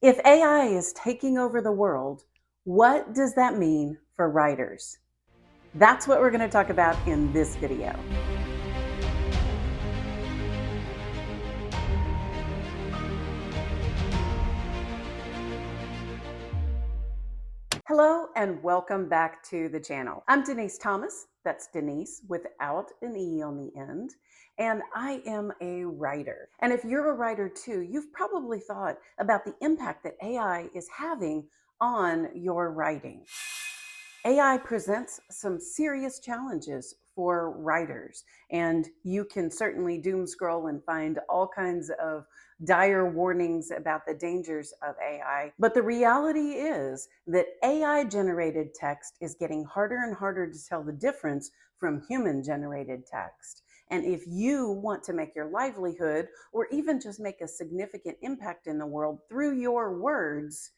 If AI is taking over the world, what does that mean for writers? That's what we're going to talk about in this video. Hello and welcome back to the channel. I'm Denis'Thomas. That's Denise without an E on the end. And I am a writer. And if you're a writer too, you've probably thought about the impact that AI is having on your writing. AI presents some serious challenges for writers, and you can certainly doom scroll and find all kinds of dire warnings about the dangers of AI. But the reality is that AI generated text is getting harder and harder to tell the difference from human generated text. And if you want to make your livelihood or even just make a significant impact in the world through your words,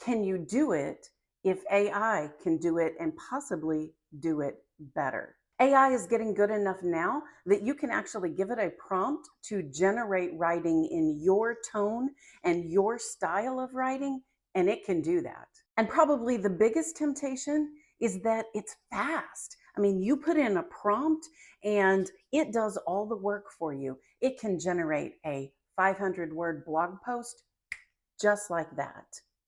can you do it if AI can do it and possibly do it better? AI is getting good enough now that you can actually give it a prompt to generate writing in your tone and your style of writing, and it can do that. And probably the biggest temptation is that it's fast. I mean, you put in a prompt and it does all the work for you. It can generate a 500-word blog post just like that.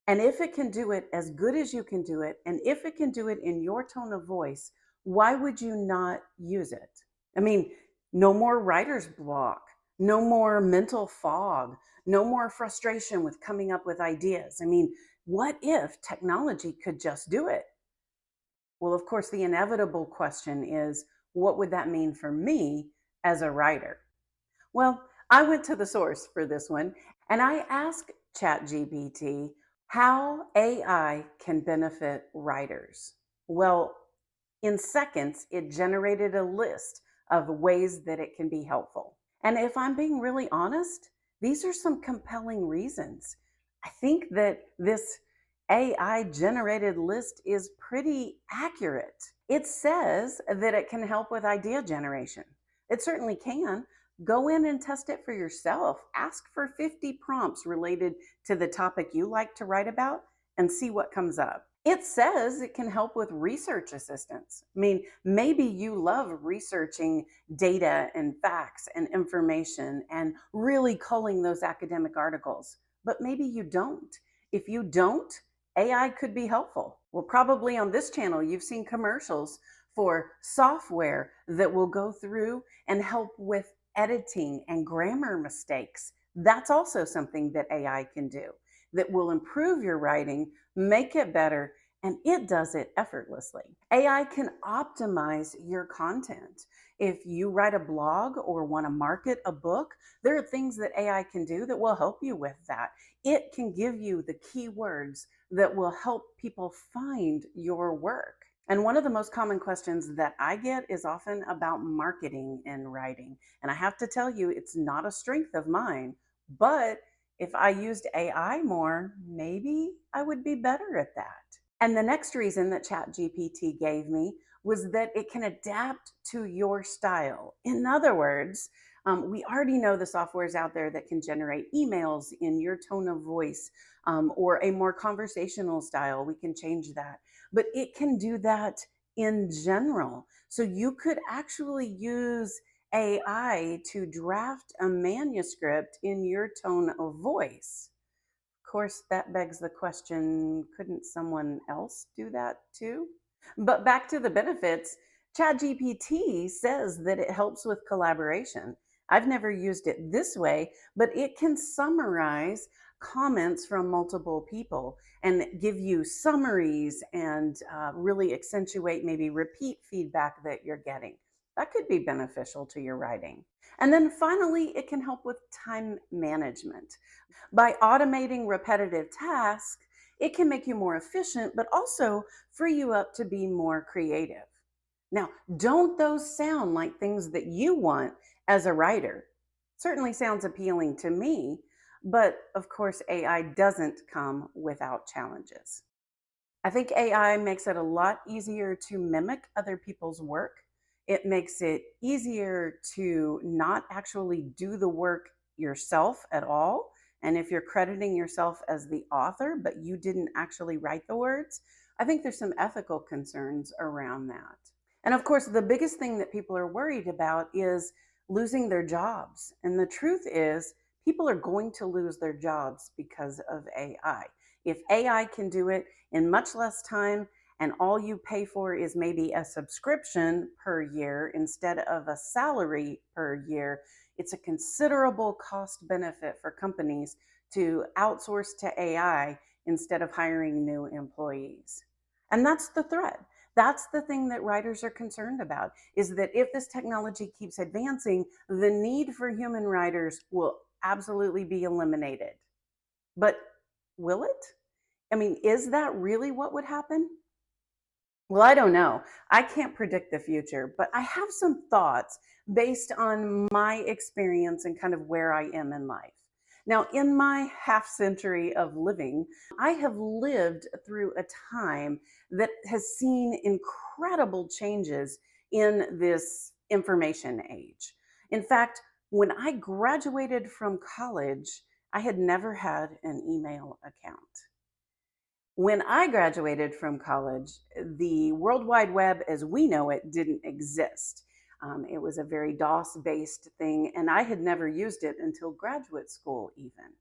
And if it can do it as good as you can do it, and if it can do it in your tone of voice, why would you not use it? I mean, no more writer's block, no more mental fog, no more frustration with coming up with ideas. I mean, what if technology could just do it? Well, of course, the inevitable question is, what would that mean for me as a writer? Well, I went to the source for this one and I asked ChatGPT how AI can benefit writers. Well, in seconds, it generated a list of ways that it can be helpful. And if I'm being really honest, these are some compelling reasons. I think that this AI generated list is pretty accurate. It says that it can help with idea generation. It certainly can. Go in and test it for yourself. Ask for 50 prompts related to the topic you like to write about and see what comes up. It says it can help with research assistance. I mean, maybe you love researching data and facts and information and really culling those academic articles, but maybe you don't. If you don't, AI could be helpful. Well, probably on this channel, you've seen commercials for software that will go through and help with editing and grammar mistakes. That's also something that AI can do that will improve your writing, make it better, and it does it effortlessly. AI can optimize your content. If you write a blog or want to market a book, there are things that AI can do that will help you with that. It can give you the keywords that will help people find your work. And one of the most common questions that I get is often about marketing and writing. And I have to tell you, it's not a strength of mine, but if I used AI more, maybe I would be better at that. And the next reason that ChatGPT gave me was that it can adapt to your style. In other words, we already know the softwares out there that can generate emails in your tone of voice or a more conversational style. We can change that. But it can do that in general. So you could actually use AI to draft a manuscript in your tone of voice. Of course, that begs the question, couldn't someone else do that too? But back to the benefits, ChatGPT says that it helps with collaboration. I've never used it this way, but it can summarize comments from multiple people and give you summaries and really accentuate maybe repeat feedback that you're getting. That could be beneficial to your writing. And then finally, it can help with time management. By automating repetitive tasks, it can make you more efficient, but also free you up to be more creative. Now, don't those sound like things that you want as a writer? Certainly sounds appealing to me, but of course, AI doesn't come without challenges. I think AI makes it a lot easier to mimic other people's work. It makes it easier to not actually do the work yourself at all. And if you're crediting yourself as the author, but you didn't actually write the words, I think there's some ethical concerns around that. And of course, the biggest thing that people are worried about is losing their jobs. And the truth is, people are going to lose their jobs because of AI. If AI can do it in much less time, and all you pay for is maybe a subscription per year instead of a salary per year, it's a considerable cost benefit for companies to outsource to AI instead of hiring new employees. And that's the threat. That's the thing that writers are concerned about, is that if this technology keeps advancing, the need for human writers will absolutely be eliminated. But will it? I mean, is that really what would happen? Well, I don't know. I can't predict the future, but I have some thoughts based on my experience and kind of where I am in life. Now, in my half century of living, I have lived through a time that has seen incredible changes in this information age. In fact, when I graduated from college, I had never had an email account. When I graduated from college, the World Wide Web as we know it didn't exist. It was a very DOS based thing, and I had never used it until graduate school, even.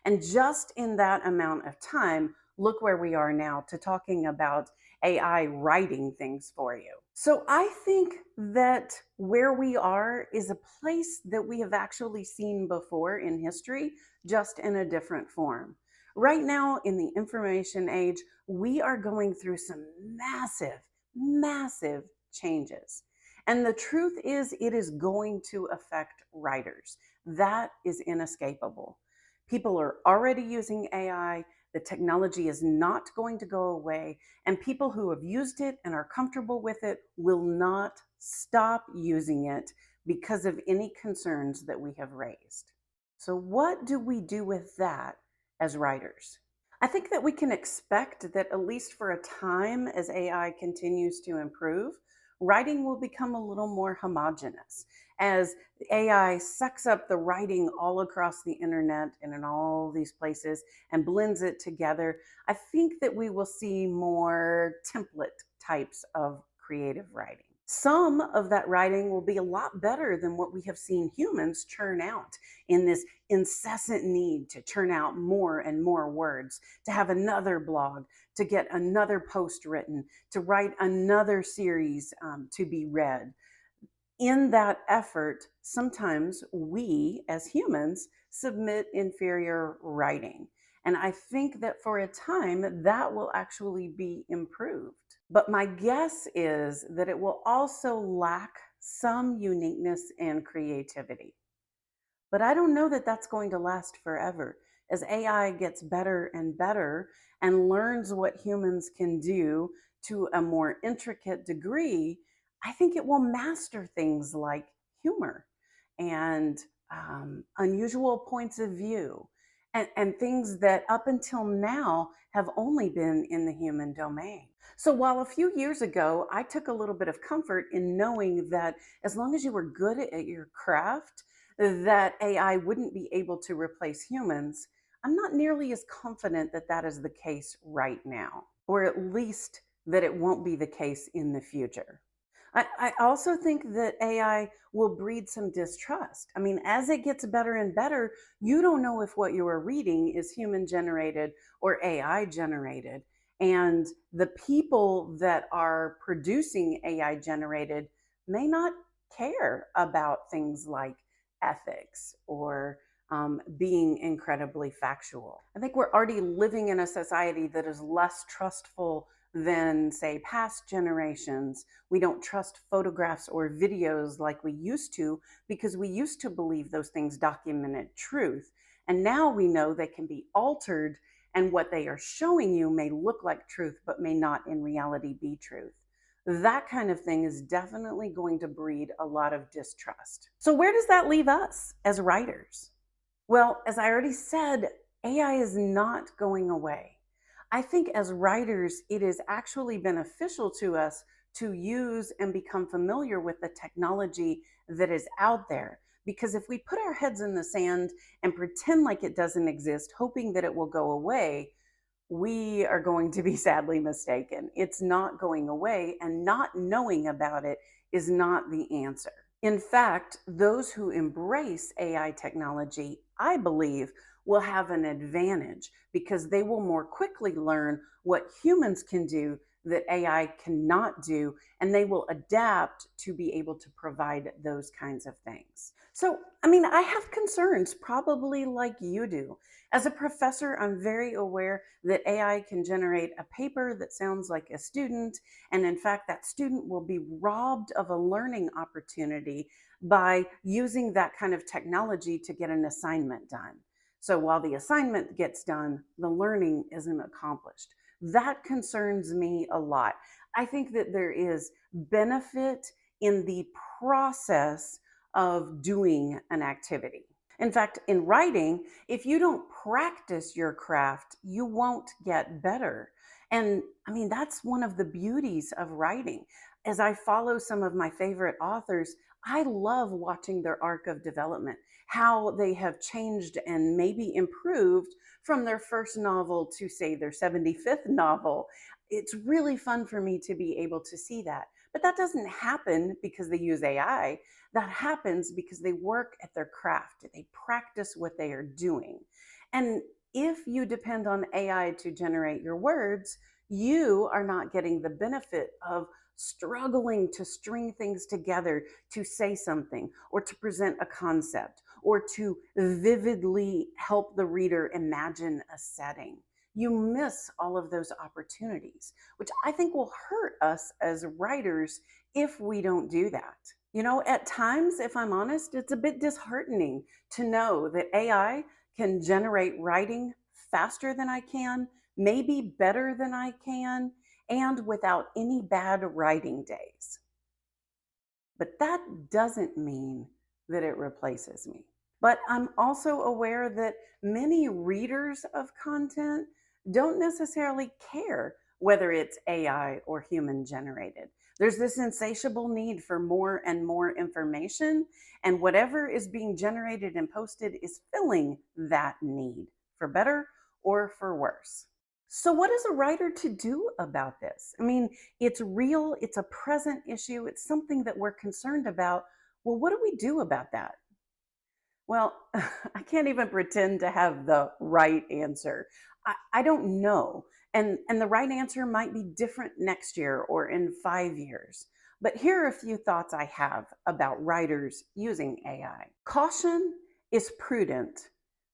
And just in that amount of time, look where we are now to talking about AI writing things for you. So I think that where we are is a place that we have actually seen before in history, just in a different form. Right now, in the information age, we are going through some massive, massive changes. And the truth is, it is going to affect writers. That is inescapable. People are already using AI. The technology is not going to go away. And people who have used it and are comfortable with it will not stop using it because of any concerns that we have raised. So, what do we do with that as writers? I think that we can expect that, at least for a time, as AI continues to improve, writing will become a little more homogenous. As AI sucks up the writing all across the internet and in all these places and blends it together, I think that we will see more template types of creative writing. Some of that writing will be a lot better than what we have seen humans churn out in this incessant need to churn out more and more words, to have another blog, to get another post written, to write another series to be read. In that effort, sometimes we as humans submit inferior writing. And I think that for a time that will actually be improved. But my guess is that it will also lack some uniqueness and creativity. But I don't know that that's going to last forever. As AI gets better and better and learns what humans can do to a more intricate degree, I think it will master things like humor and unusual points of view and things that up until now have only been in the human domain. So while a few years ago, I took a little bit of comfort in knowing that as long as you were good at your craft, that AI wouldn't be able to replace humans, I'm not nearly as confident that that is the case right now, or at least that it won't be the case in the future. I also think that AI will breed some distrust. I mean, as it gets better and better, you don't know if what you are reading is human generated or AI generated. And the people that are producing AI generated may not care about things like ethics or being incredibly factual. I think we're already living in a society that is less trustful than, say, past generations. We don't trust photographs or videos like we used to because we used to believe those things documented truth. And now we know they can be altered, and what they are showing you may look like truth, but may not in reality be truth. That kind of thing is definitely going to breed a lot of distrust. So, where does that leave us as writers? Well, as I already said, AI is not going away. I think as writers, it is actually beneficial to us to use and become familiar with the technology that is out there, Because if we put our heads in the sand and pretend like it doesn't exist, hoping that it will go away, we are going to be sadly mistaken. It's not going away, and not knowing about it is not the answer. In fact, those who embrace AI technology, I believe, will have an advantage because they will more quickly learn what humans can do that AI cannot do, and they will adapt to be able to provide those kinds of things. So, I have concerns, probably like you do. As a professor, I'm very aware that AI can generate a paper that sounds like a student, and in fact, that student will be robbed of a learning opportunity by using that kind of technology to get an assignment done. So while the assignment gets done, the learning isn't accomplished. That concerns me a lot. I think that there is benefit in the process of doing an activity. In fact, in writing, if you don't practice your craft, you won't get better. And that's one of the beauties of writing. As I follow some of my favorite authors, I love watching their arc of development, how they have changed and maybe improved from their first novel to, say, their 75th novel. It's really fun for me to be able to see that. But that doesn't happen because they use AI. That happens because they work at their craft, they practice what they are doing. And if you depend on AI to generate your words, you are not getting the benefit of struggling to string things together, to say something, or to present a concept, or to vividly help the reader imagine a setting. You miss all of those opportunities, which I think will hurt us as writers if we don't do that. At times, if I'm honest, it's a bit disheartening to know that AI can generate writing faster than I can, maybe better than I can, and without any bad writing days. But that doesn't mean that it replaces me. But I'm also aware that many readers of content don't necessarily care whether it's AI or human generated. There's this insatiable need for more and more information, and whatever is being generated and posted is filling that need, for better or for worse. So, what is a writer to do about this? It's real, it's a present issue, it's something that we're concerned about. Well, what do we do about that? Well, I can't even pretend to have the right answer. I don't know. And the right answer might be different next year or in 5 years. But here are a few thoughts I have about writers using AI. Caution is prudent,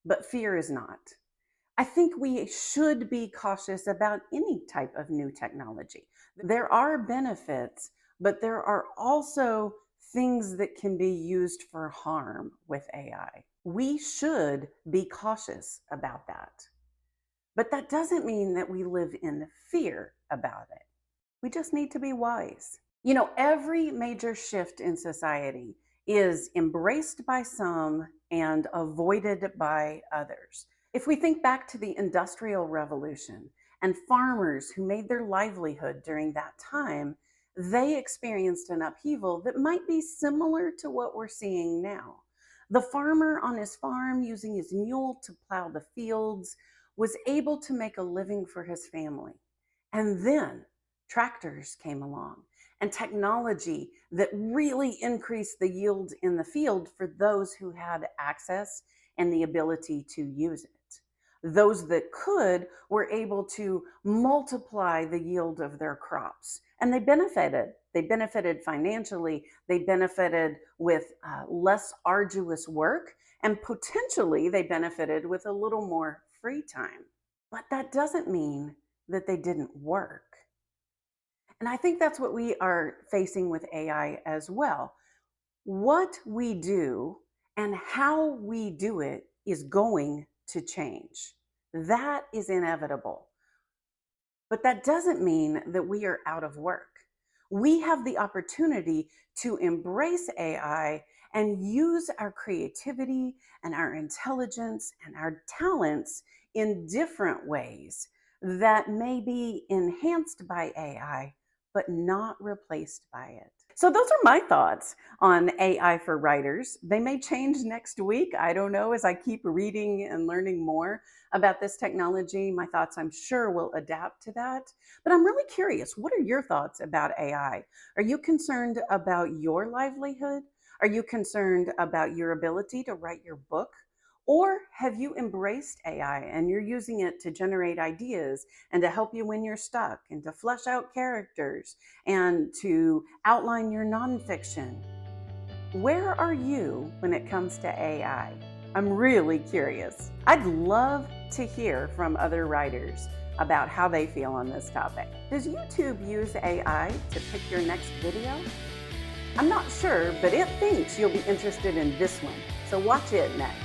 but fear is not. I think we should be cautious about any type of new technology. There are benefits, but there are also things that can be used for harm with AI. We should be cautious about that. But that doesn't mean that we live in fear about it. We just need to be wise. Every major shift in society is embraced by some and avoided by others. If we think back to the Industrial Revolution and farmers who made their livelihood during that time, they experienced an upheaval that might be similar to what we're seeing now. The farmer on his farm, using his mule to plow the fields, was able to make a living for his family. And then tractors came along and technology that really increased the yield in the field for those who had access and the ability to use it. Those that could were able to multiply the yield of their crops. And they benefited. They benefited financially. They benefited with less arduous work. And potentially they benefited with a little more free time. But that doesn't mean that they didn't work. And I think that's what we are facing with AI as well. What we do and how we do it is going to change. That is inevitable. But that doesn't mean that we are out of work. We have the opportunity to embrace AI and use our creativity and our intelligence and our talents in different ways that may be enhanced by AI, but not replaced by it. So those are my thoughts on AI for writers. They may change next week. I don't know. As I keep reading and learning more about this technology, my thoughts, I'm sure, will adapt to that. But I'm really curious, what are your thoughts about AI? Are you concerned about your livelihood? Are you concerned about your ability to write your book? Or have you embraced AI and you're using it to generate ideas and to help you when you're stuck and to flesh out characters and to outline your nonfiction? Where are you when it comes to AI? I'm really curious. I'd love to hear from other writers about how they feel on this topic. Does YouTube use AI to pick your next video? I'm not sure, but it thinks you'll be interested in this one. So watch it next.